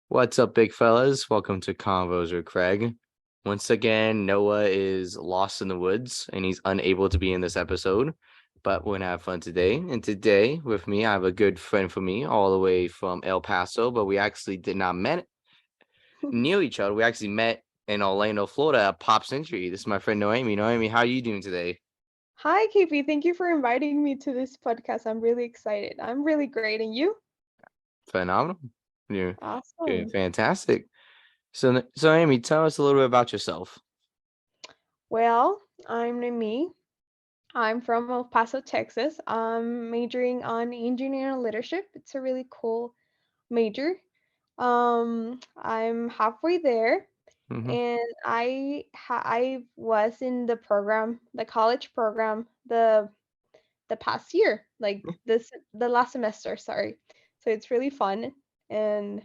What's up, big fellas? Welcome to Konvos with Kraig. Once again, Noah is lost in the woods and he's unable to be in this episode, but we're gonna have fun today. And today, with me, I have a good friend for me, all the way from El Paso, but we actually did not met near each other. We actually met in Orlando, Florida, at Pop Century. This is my friend Noemi. Noemi, how are you doing today? Hi, KP. Thank you for inviting me to this podcast. I'm really excited. I'm really great. And you? Phenomenal. You're Awesome. fantastic. So Amy, tell us a little bit about yourself. Well, I'm Noemi. I'm from El Paso, Texas. I'm majoring on engineering leadership. It's a really cool major. I'm halfway there, Hmm. and I was in the program, the college program, the past year, like the last semester. Sorry. So it's really fun, and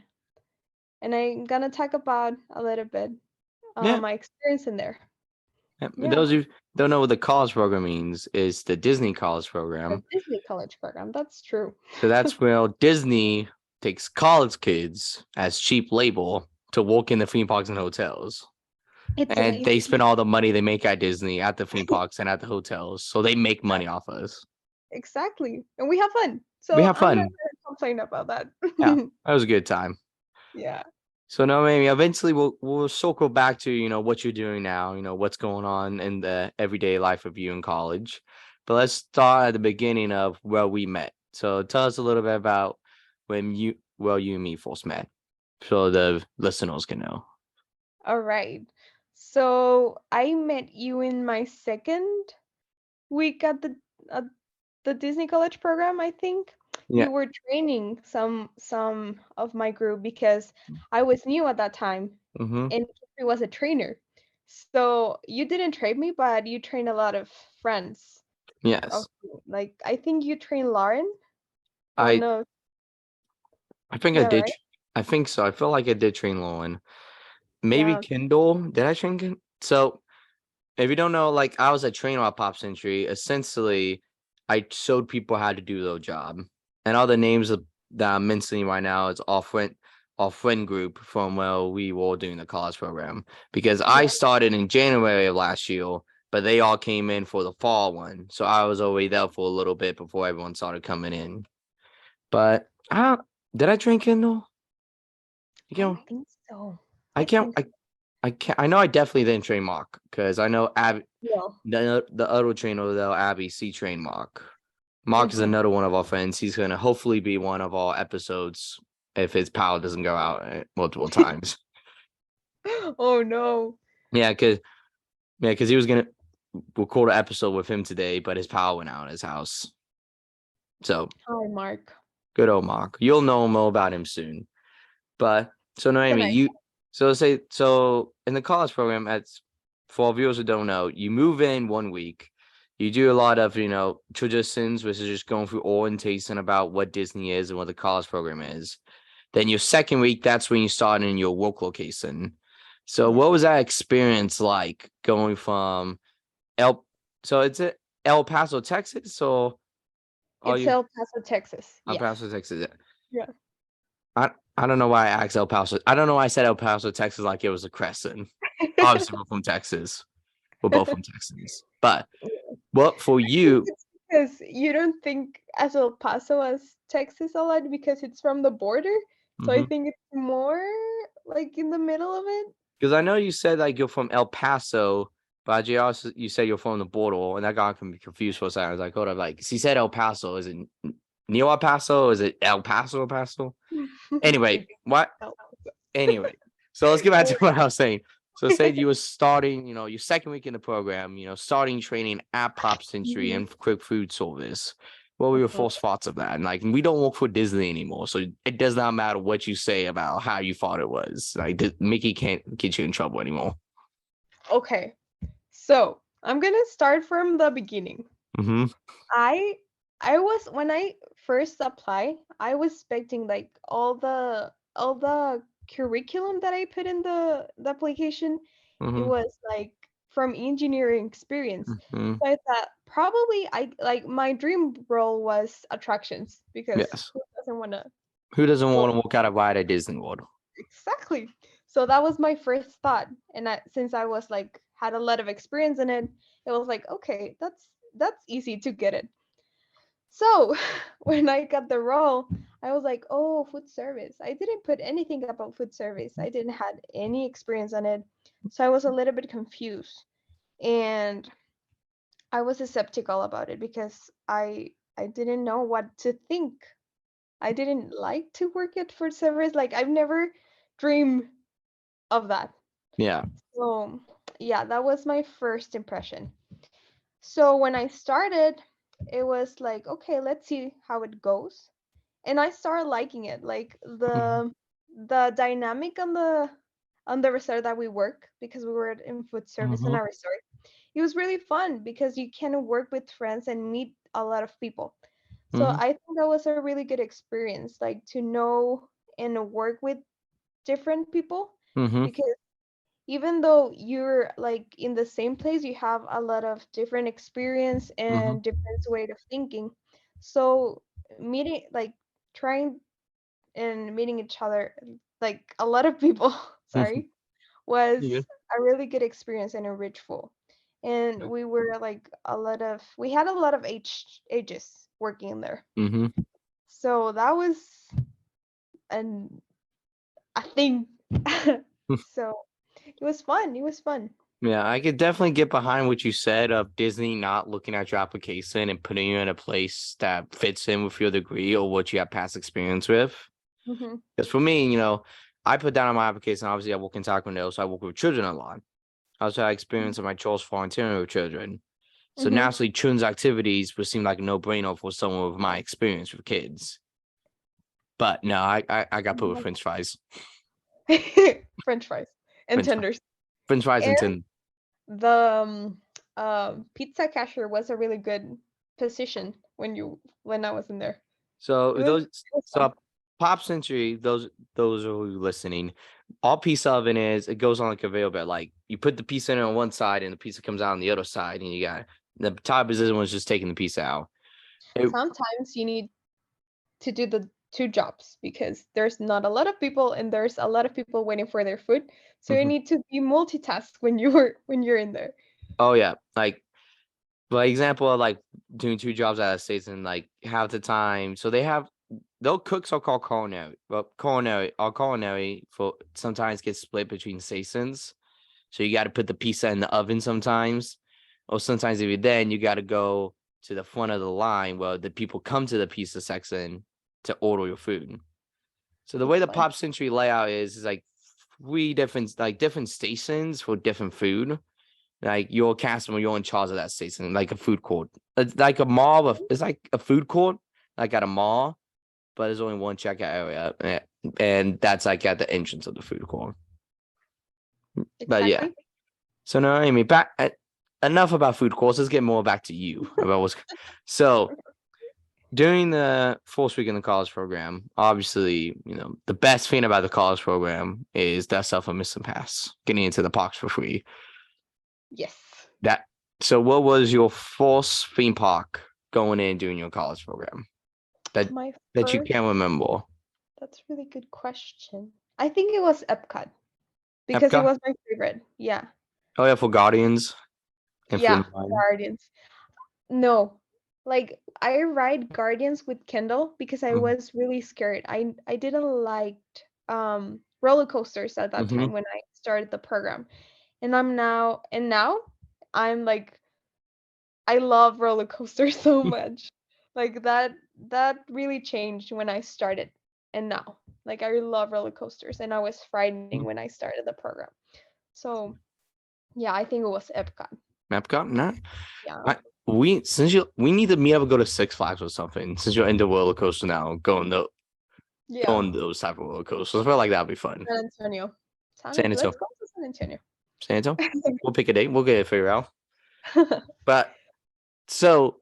I'm gonna talk about a little bit Yeah. my experience in there. Yeah, Those who don't know what the college program means is the Disney college the program. Disney college program. That's true. So that's where Disney takes college kids as cheap labor to work in the theme parks and hotels. It's And amazing. they spend all the money they make at Disney at the theme parks and at the hotels. So they make money off us. Exactly, and we have fun. We So have I'm not fun. gonna complain about that. Yeah. That was a good time. Yeah. So no, maybe eventually we'll circle back to, what you're doing now, what's going on in the everyday life of you in college. But let's start at the beginning of where we met. So tell us a little bit about you and me first met, so the listeners can know. All right. So I met you in my second week at the Disney college program. I think Yeah. you were training some of my group because I was new at that time Mm-hmm. and he was a trainer. So you didn't train me, but you trained a lot of friends of Yes. like I think you trained Lauren. Don't I know. I think I Yeah, did. right? I think so. I feel like I did train Lauren. Maybe Yeah. Kindle. Did I train Kindle? So if you don't know, like I was a trainer at Pop Century. Essentially, I showed people how to do their job. And all the names that I'm mentioning right now is our friend group from where we were doing the college program. Because I Yeah. started in January of last year, but they all came in for the fall one. So I was already there for a little bit before everyone started coming in. But I don't, did I train Kindle? You I know, think so. I I can't. think so. I can't. I know I definitely didn't train Mark because I know Yeah. the other trainer though, Abby C train Mark. Mark is Hmm. another one of our friends. He's gonna hopefully be one of our episodes if his power doesn't go out multiple times. Oh no. Yeah, because he was gonna record an episode with him today, but his power went out in his house. So Hi, Mark. good old Mark. You'll know more about him soon. But so It's a Noemi, nice. so in the college program, for viewers who don't know, you move in one week, you do a lot of traditions, which is just going through orientation about what Disney is and what the college program is. Then your second week, that's when you start in your work location. So Yeah. what was that experience like going from El? So it's El Paso, Texas, or are It's you El Paso, Texas. El Yes. Paso, Texas? Yeah. I don't know why I asked El Paso. I don't know why I said El Paso, Texas, like it was a crescent. Obviously, we're from Texas. We're both from Texas. But what for I think you? it's because you don't think as El Paso as Texas a lot because it's from the border. So I Because think it's more like in the middle of it. I know you said like you're from El Paso, but you also you said you're from the border, and that got me confused for a second. I was like, hold up, like he said El Paso. Is it near El Paso? Is it El Paso, El Paso? Anyway, It's what? El Anyway, so let's get back to Paso. what I was saying. So say you were starting, your second week in the program, starting training at Pop Century Mhm. and quick food service. What were your Uh-huh. first thoughts of that? And like, we don't work for Disney anymore, so it does not matter what you say about how you thought it was. Like, Mickey can't get you in trouble anymore. Okay. So I'm gonna start from the beginning. Mm-hmm. I I was when I first applied, I was expecting like all the curriculum that I put in the application, it Mm-hmm. was like from engineering experience. Mm-hmm. So I thought probably I like my dream role was attractions because Yes. who doesn't want to Who doesn't want go? to walk out a ride at Disney World? Exactly. So that was my first thought. And since I was like had a lot of experience in it, it was like, okay, that's easy to get it. So when I got the role, I was like, oh, food service. I didn't put anything about food service. I didn't had any experience on it. So I was a little bit confused. And I was skeptical about it because I didn't know what to think. I didn't like to work at food service. Like I've never dreamed of that. Yeah. So yeah, that was my first impression. So when I started, it was like, okay, let's see how it goes. And I started liking it. Like Mhm. the dynamic on the resort that we work, because we were in food service in Mhm. our resort. It was really fun because you can work with friends and meet a lot of people. So Mhm. I think that was a really good experience, like to know and work with different people, Mhm. because even though you're like in the same place, you have a lot of different experience Mhm. and different way of thinking. So meeting, like trying and meeting each other, like a lot of people, Mhm. sorry, was Yeah. a really good experience and enrichful. And we were like we had a lot of ages working there. Mhm. So that was an a thing. So it was fun. It was fun. Yeah, I could definitely get behind what you said of Disney not looking at your application and putting you in a place that fits in with your degree or what you have past experience with. Hmm. Because for me, I put down on my application, obviously I work in Taekwondo, so I work with children a lot. I also had experience in my chores volunteering with children. So Hmm. naturally, children's activities would seem like a no-brainer for someone with my experience with kids. But no, I got put with French fries. French fries and French fries. tenders. French fries and And tin. the pizza cashier was a really good position when I was in there. So It was fun. so Pop Century, those are who listening. All pizza oven is it goes on like a conveyor belt. Like you put the pizza in on one side and the pizza comes out on the other side, and you got the top position was just taking the pizza out. It, Sometimes you need to do the two jobs because there's not a lot of people and there's a lot of people waiting for their food. So you Mhm. need to be multitask when you're in there. Oh yeah, like for example, of like doing two jobs at a station, like half the time. So they'll cooks are called culinary. Well, culinary for sometimes gets split between stations. So you got to put the pizza in the oven sometimes, or sometimes if you're then you got to go to the front of the line where the people come to the pizza section to order your food. So the way It's the fun. Pop Century layout is like three different stations for different food. Like you're a customer, you're in charge of that station, like a food court. It's like a mall. It's like a food court, like at a mall, but there's only one checkout area, and that's like at the entrance of the food court. But yeah, Exactly. so no, I mean, enough about food courts. Let's get more back to you about what's so during the first week in the college program. Obviously, the best thing about the college program is that self admission pass, getting into the parks for free. Yes. That so, what was your first theme park going in during your college program that My that you first, can remember? that's a really good question. I think it was Epcot because it Epcot? was my favorite. Yeah. Oh yeah, for Guardians and Yeah, Food and Wine. Guardians. No. Like I ride Guardians with Kendall because I Mm-hmm. was really scared. I didn't like roller coasters at that Mm-hmm. time when I started the program. And now I'm like I love roller coasters so much. Like that really changed when I started and now. Like I love roller coasters and I was frightening when I started the program. So, yeah, I think it was Epcot. Epcot? No. Yeah. I, we need to meet up and go to Six Flags or something. Since you're into roller coaster now, go Yeah. on those type of roller coasters. I feel like that'd be fun. San Antonio. San Let's Antonio. go to San Antonio. San Antonio. We'll pick a date. We'll get it figured out. But so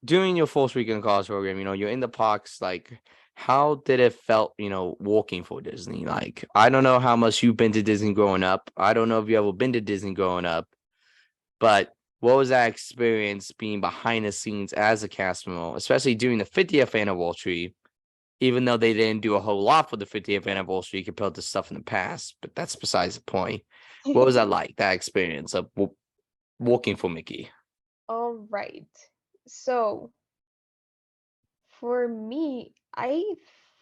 during your first week in college program, you're in the parks. Like, how did it felt, walking for Disney? Like, I don't know how much you've been to Disney growing up. I don't know if you ever been to Disney growing up, but what was that experience being behind the scenes as a cast member, especially during the 50th anniversary? even though they didn't do a whole lot for the 50th anniversary compared to stuff in the past. But that's besides the point. What was that like? That experience of walking for Mickey? All right. So for me, I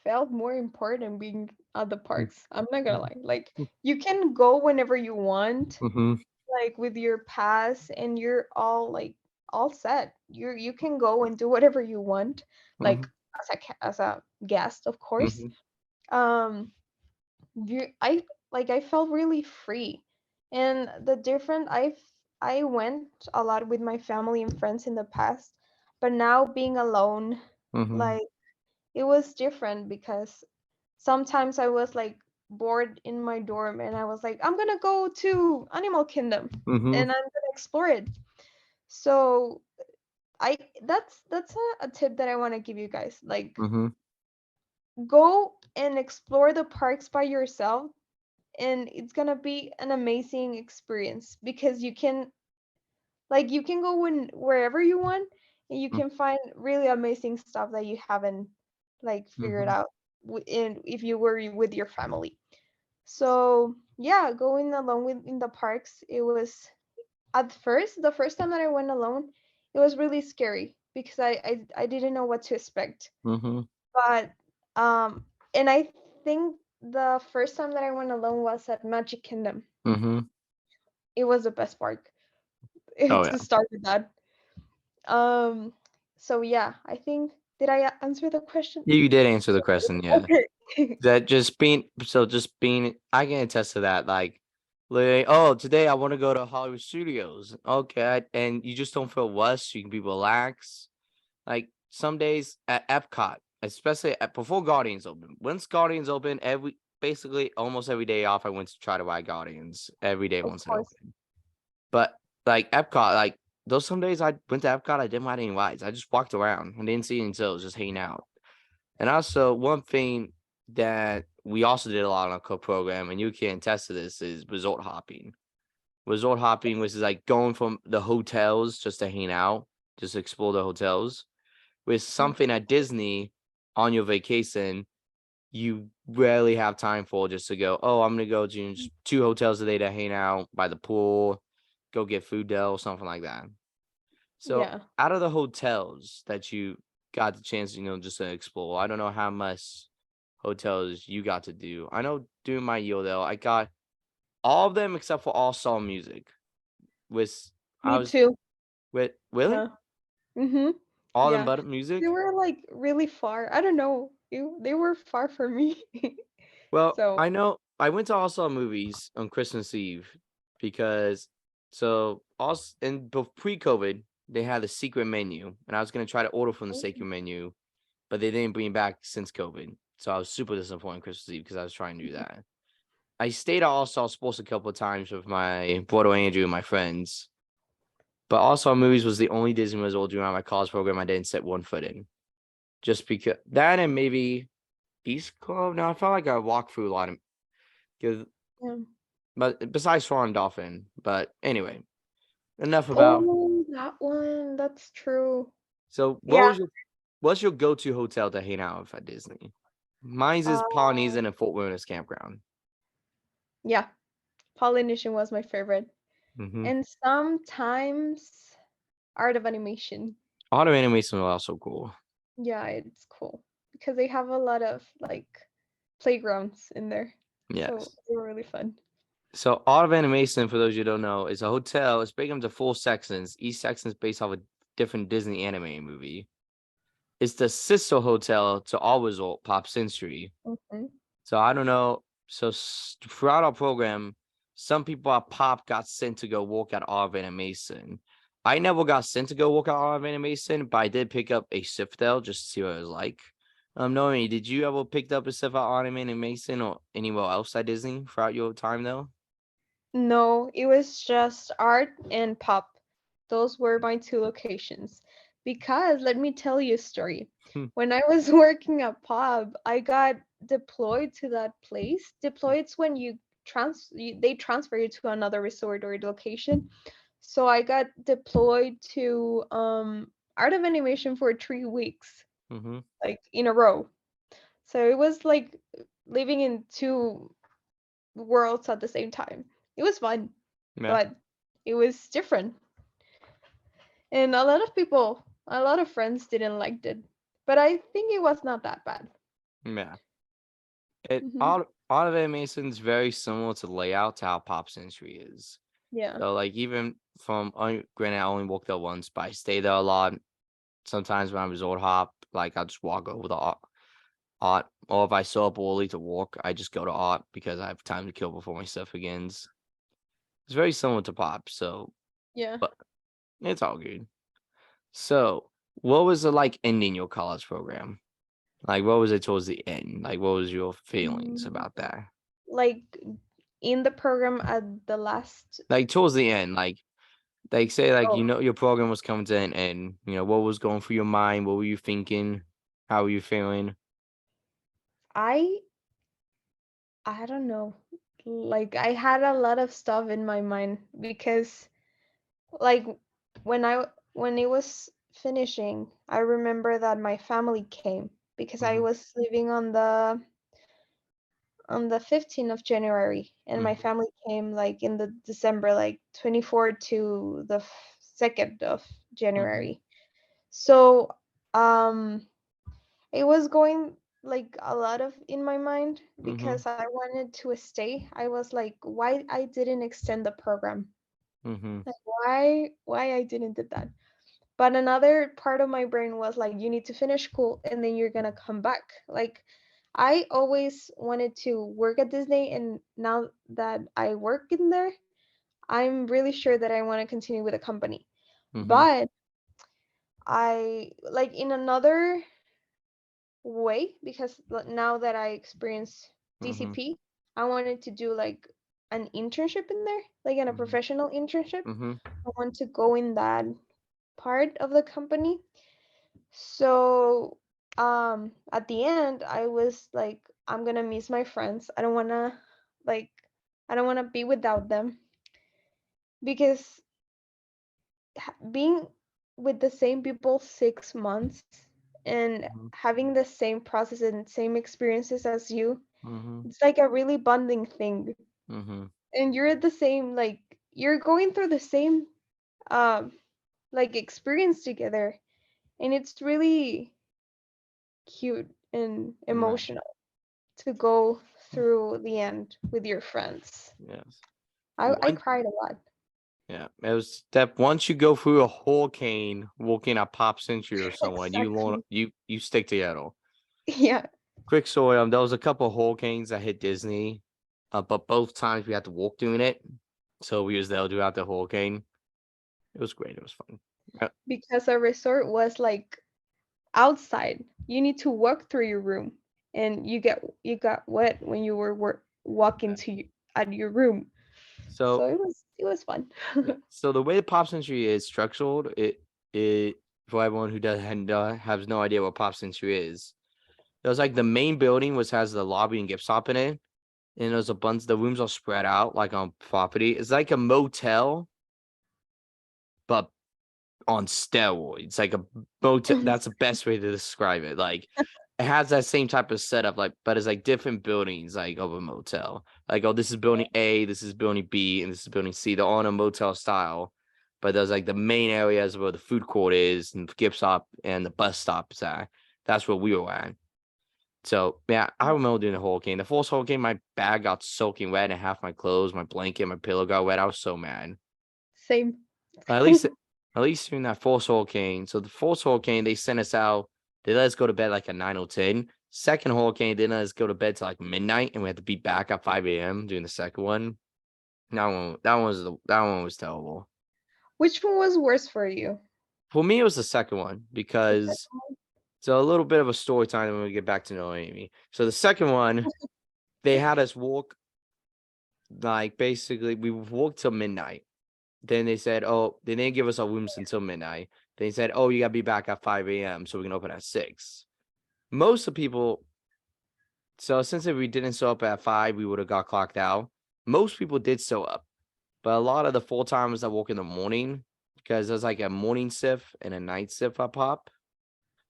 felt more important being at the parks. I'm not gonna lie. Like you can go whenever you want, Mm-hmm. like with your pass, and you're all set. You can go and do whatever you want, Mm-hmm. like as a guest, of course. Mm-hmm. Um, you I felt really free, and the different I went a lot with my family and friends in the past, but now being alone, Mm-hmm. like it was different because sometimes I was like bored in my dorm and I was like, I'm gonna go to Animal Kingdom Mm-hmm. and I'm gonna explore it. So I that's a tip that I want to give you guys. Like Mm-hmm. go and explore the parks by yourself, and it's gonna be an amazing experience because you can go wherever you want, and you can find really amazing stuff that you haven't like figured Mm-hmm. out in if you were with your family. So yeah, going alone in the parks, it was at first the first time that I went alone, it was really scary because I didn't know what to expect. Mm-hmm. But and I think the first time that I went alone was at Magic Kingdom. Mm-hmm. It was the best park Oh to yeah. start with that. Um, so yeah, I think did I answer the question? You did answer the question, yeah. Okay. That just being I can attest to that. Like, oh, today I want to go to Hollywood Studios. Okay, and you just don't feel rushed. You can be relaxed. Like some days at Epcot, especially before Guardians open. Once Guardians open, basically almost every day off, I went to try to buy Guardians every day Of once it course. opened. But like Epcot, like those some days I went to Epcot, I didn't ride any rides. I just walked around. I didn't see any shows, just hanging out. And also, one thing that we also did a lot on our co-program, and you can attest to this, is resort hopping. Resort hopping, which is like going from the hotels just to hang out, just explore the hotels. With something at Disney on your vacation, you rarely have time for just to go, oh, I'm going to go to just 2 hotels a day to hang out by the pool, go get food there, or something like that. So, Yeah. out of the hotels that you got the chance, just to explore, I don't know how much hotels you got to do. I know during my year though, I got all of them except for All Star Music. With I Me was too. with really Yeah. Mhm. all of them Yeah. but They music. were like really far. I don't know. They were far from me. Well, So, I know I went to All Star Movies on Christmas Eve because so also in pre-COVID they had a secret menu, and I was gonna try to order from the secret menu, but they didn't bring it back since COVID. So I was super disappointed on Christmas Eve because I was trying to do that. I stayed at All Star Sports a couple of times with my brother Andrew and my friends, but All Star Movies was the only Disney resort during my college program I didn't set one foot in. Just because that and maybe East Club. No, I felt like I walked through a lot of because, yeah. but besides Swan Dolphin. But anyway, enough about. Oh, that one. That's true. So, Yeah. what's your go-to hotel to hang out with at Disney? Mine's is Uh, Polynesian and Fort Wilderness Campground. yeah. Polynesian was my favorite. Mm-hmm. And sometimes Art of Animation. Auto animation was also cool. Yeah, it's cool because they have a lot of like playgrounds in there. So Yes. they were really fun. So Art of Animation, for those you don't know, is a hotel. It's broken into 4 sections. Each section is based off a different Disney anime movie. It's the sister hotel to our resort, Pop Century. Mhm. So I don't know. So throughout our program, some people at Pop got sent to go walk at Art of Animation. I never got sent to go walk at Art of Animation, but I did pick up a shift there just to see what it was like. Noemi, did you ever pick up a shift at Art of Animation or anywhere else at Disney throughout your time though? No, it was just art and pop. Those were my two locations. Because let me tell you a story. When I was working at pop, I got deployed to that place. Deployed's when they transfer you to another resort or location. So I got deployed to Art of Animation for 3 weeks, Mm-hmm. like in a row. So it was like living in two worlds at the same time. It was fun, Yeah, but it was different. And a lot of people, a lot of friends didn't like it. But I think it was not that bad. yeah. It Hmm. all of animation's very similar to layout to how Pop Century is. Yeah. So like even from granted I only walked there once, but I stay there a lot. Sometimes when I resort hop, like I'll just walk over the art. Or if I saw up early to walk, I just go to art because I have time to kill before my stuff begins. It's very similar to Pop, so Yeah. but it's all good. So what was it like ending your college program? Like what was it towards the end? Like what was your feelings Mm, about that? like in the program at the last. Like towards the end, like say like Oh, your program was coming to an end, what was going through your mind? What were you thinking? How were you feeling? I I don't know. Like I had a lot of stuff in my mind because like when it was finishing, I remember that my family came because I Mm-hmm. was living on the 15th of January, and my Mm-hmm. family came like in the December, like 24 to the 2nd of Mm-hmm. January. So um it was going like a lot of in my mind Mm-hmm. because I wanted to stay. I was like, why I didn't extend the program? Mm-hmm. Like why I didn't did that? But another part of my brain was like, you need to finish school and then you're gonna come back. Like I always wanted to work at Disney, and now that I work in there, I'm really sure that I want to continue with the company. Mm-hmm. But I like in another way because now that I experienced Mm-hmm. DCP, I wanted to do like an internship in there, like in a Mm-hmm. professional internship. Mm-hmm. I want to go in that part of the company. So at the end I was like, I'm gonna miss my friends. Like I don't wanna be without them because being with the same people 6 months and Mm-hmm. having the same process and same experiences as you, Mm-hmm. it's like a really bonding thing. Mm-hmm. And you're the same, like you're going through the same um like experience together, and it's really cute and Yeah. emotional to go through the end with your friends. Yes. I One. cried a lot. Yeah. It was that once you go through a hurricane walking a Pop Century or someone, Exactly. you stick together. Yeah. Quick story. There was a couple of hurricanes that hit Disney, but both times we had to walk doing it. So we was there throughout the hurricane. It was great. It was fun. Because a resort was like outside. You need to walk through your room, and you got wet when you were walking Yeah. to at your room. So So it was fun. yeah. So the way the Pop Century is structured, it for everyone who doesn't has no idea what Pop Century is. There's like the main building which has the lobby and gift shop in it, and there's a bunch. The rooms are spread out like on property. It's like a motel, but on steroids, like a motel. That's the best way to describe it. Like it has that same type of setup, like, but it's like different buildings, like of a motel. Like, oh, this is building A, this is building B, and this is building C. They're all in a motel style, but there's like the main areas where the food court is, and the gift shop, and the bus stop is at. That's where we were at. So yeah, I remember doing the whole game. The first whole game, my bag got soaking wet, and half my clothes, my blanket, my pillow got wet. I was so mad. Same. At least during that first hurricane. So the first hurricane, they sent us out. They let us go to bed like at 9 or 10. Second hurricane, they let us go to bed till like midnight, and we had to be back at 5 a.m. doing the second one. That one was terrible. Which one was worse for you? For me, it was the second one The second because one? it's a little bit of a story time when we get back to Noemi. So the second one, they had us walk like basically we walked till midnight. Then they said, oh, they didn't give us our rooms until midnight. They said, oh, you gotta be back at 5 a.m. so we can open at 6. Most of the people, so since if we didn't show up at 5, we would have got clocked out. Most people did show up, but a lot of the full timers that work in the morning, because there's like a morning shift and a night shift up pop.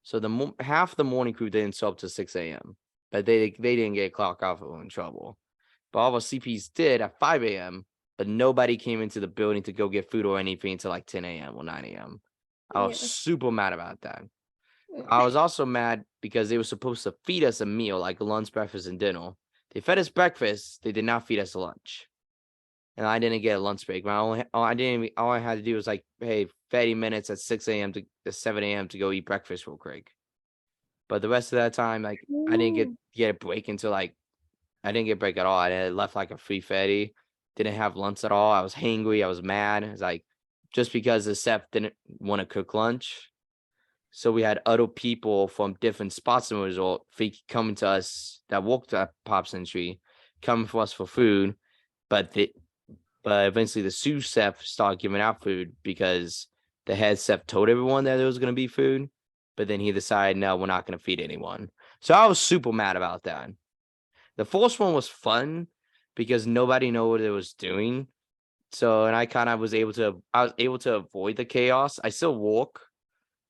So half the morning crew didn't show up to 6 a.m. but they didn't get clock off or in trouble. But all of our CPs did at 5 a.m., but nobody came into the building to go get food or anything until like 10 a.m. or 9 a.m. I was Yeah. super mad about that. I was also mad because they were supposed to feed us a meal, like lunch, breakfast, and dinner. They fed us breakfast. They did not feed us lunch, and I didn't get a lunch break. All I had to do was like, hey, 30 minutes at 6 a.m. to 7 a.m. to go eat breakfast real quick. But the rest of that time, like, I didn't Ooh. get a break until like I didn't get a break at all. I had left like a free fatty. Didn't have lunch at all. I was hangry. I was mad. It's like just because the chef didn't want to cook lunch. So we had other people from different spots in the resort coming to us that worked at Pop Century, coming for us for food. But but eventually the sous chef started giving out food because the head chef told everyone that there was going to be food. But then he decided, no, we're not going to feed anyone. So I was super mad about that. The first one was fun because nobody knew what it was doing. So, and I was able to avoid the chaos. I still walk,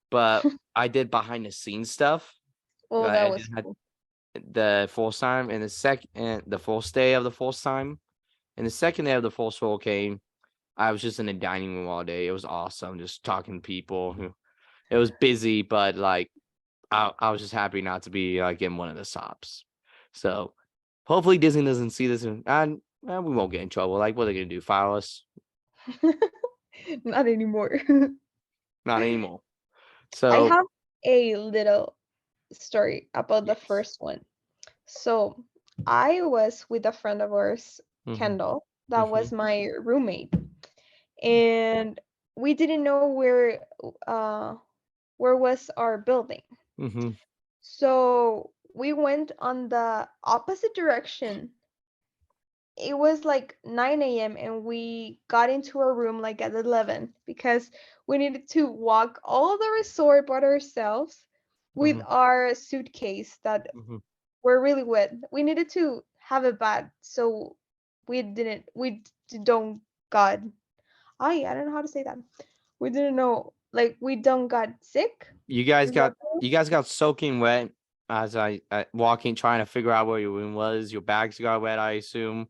but I did behind the scenes stuff. Oh, Right? that I was did had cool. the first time and the first day of the first time. And the second day of the first hurricane, I was just in the dining room all day. It was awesome, just talking to people. It was busy, but like I was just happy not to be like in one of the stops. So hopefully Disney doesn't see this and we won't get in trouble. Like, what are they gonna do? File us? Not anymore. Not anymore. I So have a little story about the yes. first one. So I was with a friend of ours, Mm-hmm. Kendall, that Mm-hmm. was my roommate, and we didn't know where was our building. Mm-hmm. So we went on the opposite direction. It was like 9 a.m. and we got into our room like at 11 because we needed to walk all the resort by ourselves with Mm-hmm. our suitcase that Mm-hmm. were really wet. We needed to have a bath so we don't got I don't know how to say that. We didn't know like we don't got sick. Is that You guys got soaking wet as I walking trying to figure out where your room was. Your bags got wet, I assume.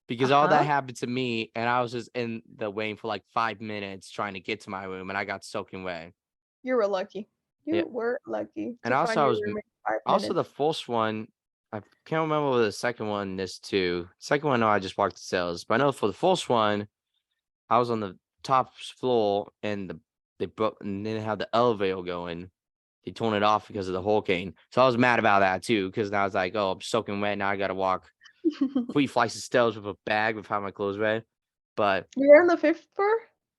Because all that uh-huh. happened to me, and I was just in the waiting for like 5 minutes trying to get to my room, and I got soaking wet. You were lucky. Yeah, You were lucky and to find also your room in five also minutes. the first one. I can't remember what the second one is too. Second one, no, I just walked the sales, but I know for the first one, I was on the top floor, and they broke, and then had the elevator going. They torn it off because of the hurricane, so I was mad about that too. Because I was like, oh, I'm soaking wet now. I got to walk 3 flights of stairs with a bag without my clothes ready. But You were on the fifth floor?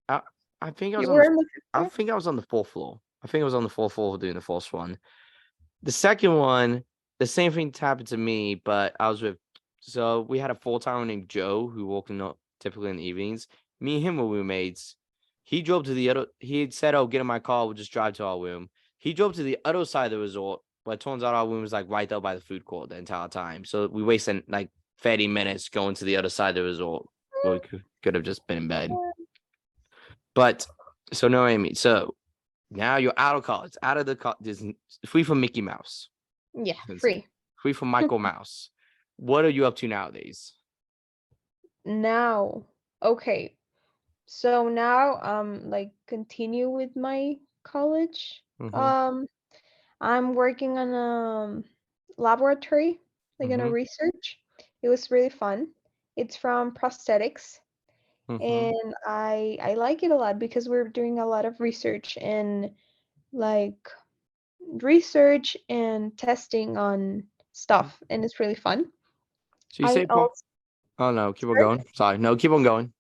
I I think You were on the fifth I floor? think I was on the fourth floor. I think I was on the fourth floor doing the first one. The second one, the same thing happened to me, but I was with so we had a full timer named Joe who woke up typically in the evenings. Me and him were roommates. He drove to the other he had said, oh, get in my car, we'll just drive to our room. He drove to the other side of the resort, but it turns out our room was like right there by the food court the entire time. So we wasted like 30 minutes going to the other side of the resort. Where we could have just been in bed. But so no, Amy. So now you're out of college, out of the Disney, free from Mickey Mouse. Yeah, Essentially, free. free from Michael Mouse. What are you up to nowadays? Now, okay. So now like continue with my college. Mm-hmm. Um I'm working on a laboratory, like in a Mm-hmm. research. It was really fun. It's from prosthetics Mm-hmm. and I like it a lot because we're doing a lot of research and like research and testing on stuff and it's really fun. So you I say, also oh no, keep on sorry? going. Sorry, no, keep on going.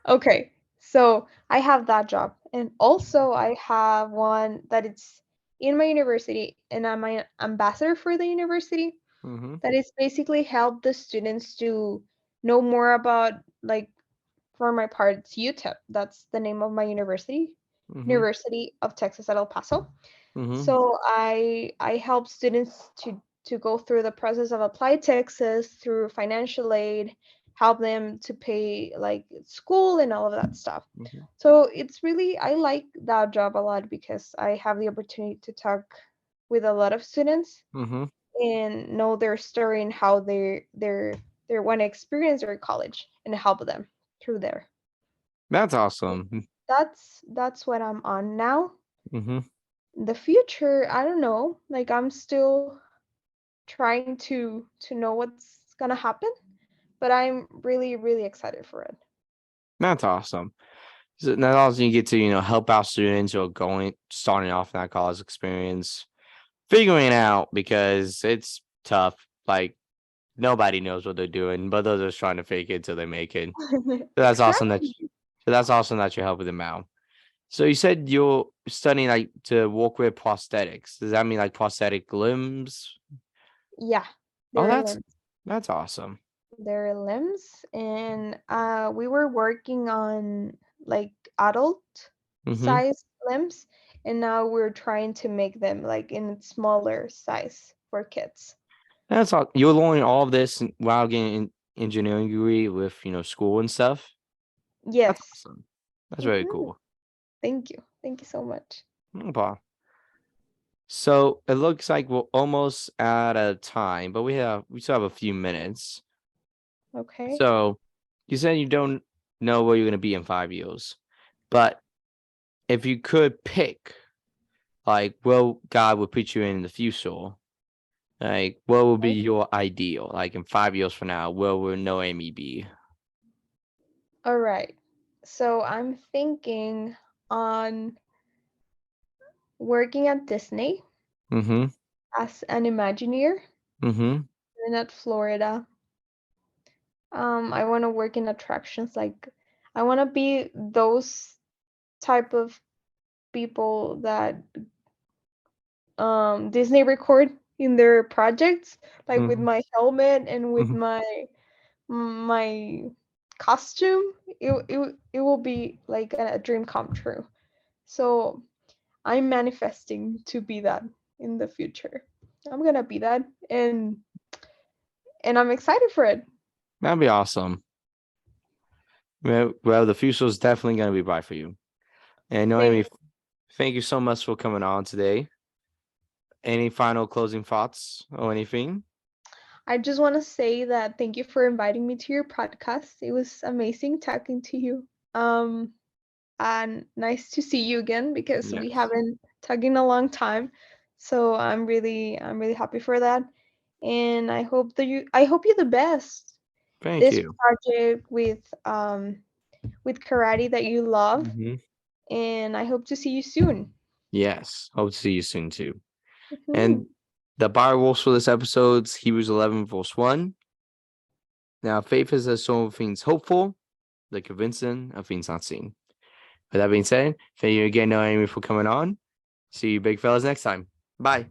Okay. So I have that job and also I have one that it's in my university and I'm an ambassador for the university Mm-hmm. that is basically help the students to know more about like for my part it's UTEP. That's the name of my university, Mm-hmm. University of Texas at El Paso. Mm-hmm. So I help students to go through the process of Applied Texas through financial aid, help them to pay like school and all of that stuff. Mm-hmm. So it's really I like that job a lot because I have the opportunity to talk with a lot of students Mm-hmm. and know their story and how they want to experience their college and help them through there. That's awesome. That's what I'm on now. Mm-hmm. The future, I don't know. Like I'm still trying to know what's gonna happen, but I'm really really excited for it. That's awesome. So now also you get to, help out students who are starting off in that college experience, figuring it out because it's tough. Like nobody knows what they're doing, but they're just trying to fake it till they make it. So that's awesome that Exactly. you're helping them out. So you said you're studying like to work with prosthetics. Does that mean like prosthetic limbs? Yeah, Oh, their limbs. that's awesome. Their limbs, and we were working on like adult Mm-hmm. size limbs, and now we're trying to make them like in smaller size for kids. That's all. You're learning all of this while getting an engineering degree with school and stuff. That's Yes. awesome. That's very Hmm. cool. Thank you so much. No problem. So it looks like we're almost out of time, but we still have a few minutes. Okay. So you said you don't know where you're gonna be in 5 years, but if you could pick, like, well, God would put you in the future. Like, what would be Okay. your ideal? Like in 5 years from now, where will Noemi be? All right. So I'm thinking on working at Disney Mm-hmm. as an Imagineer Mm-hmm. in at Florida. I want to work in attractions. Like, I want to be those type of people that Disney record in their projects, like with Mm-hmm. my helmet and with Mm-hmm. my costume. It will be like a dream come true. So I'm manifesting to be that in the future. I'm gonna be that, and I'm excited for it. That'd be awesome. Well, the future is definitely gonna be bright for you. And Thank Noemi, thank you so much for coming on today. Any final closing thoughts or anything? I just want to say that thank you for inviting me to your podcast. It was amazing talking to you. And nice to see you again because we Yes. haven't talked in a long time. So I'm really happy for that. And I hope you the best. Thank This you. project with karate that you love, Hmm. and I hope to see you soon. Yes. Hope to see you soon too. And Mhm. the Bible rules for this episode's Hebrews 11, verse 1. Now, faith is as some things hopeful, the convincing of things not seen. With that being said, thank you again, Noemi, for coming on. See you big fellas next time. Bye.